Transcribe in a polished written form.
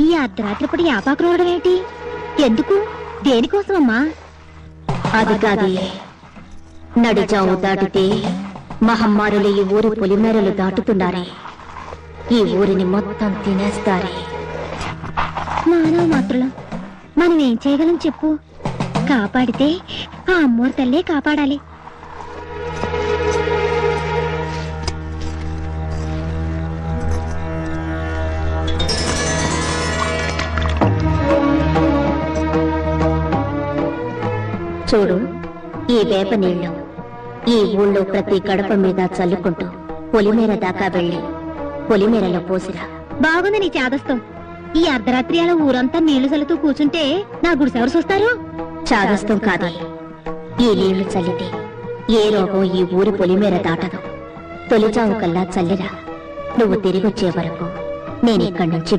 ఈ అర్ధరాత్రిపూట యాపాకు రోడడం ఏంటి? ఎందుకు? దేనికోసమమ్మా? అది కాదే, నడిచావు దాటితే మహమ్మారులు ఈ ఊరు పొలిమేరలు దాటుతున్నారే, ఈ ఊరిని మొత్తం తినేస్తారే. మానవ మాత్రులం, మనం ఏం చేయగలం చెప్పు? కాపాడితే ఆ అమ్మోరు తల్లే కాపాడాలి. చూడు, ఈ వేప నీళ్లు ఈ ఊళ్ళో ప్రతి గడప మీద చల్లుకుంటూ పొలిమేర దాకా వెళ్ళి పొలిమేరలో పోసిరా. బాగుంది నీ చాదస్తం. ఈ అర్ధరాత్రి అలా ఊరంతా నీళ్లు చల్లుతూ కూర్చుంటే నా గుడిసెవరు చూస్తారు? చాదస్తం కాదే, ఈ నీళ్లు చల్లితే ఏ రోగం ఈ ఊరి పొలిమేర దాటదు. తొలిచావు కల్లా చల్లిరా. నువ్వు తిరిగొచ్చే వరకు నేనిక్కడి నుంచి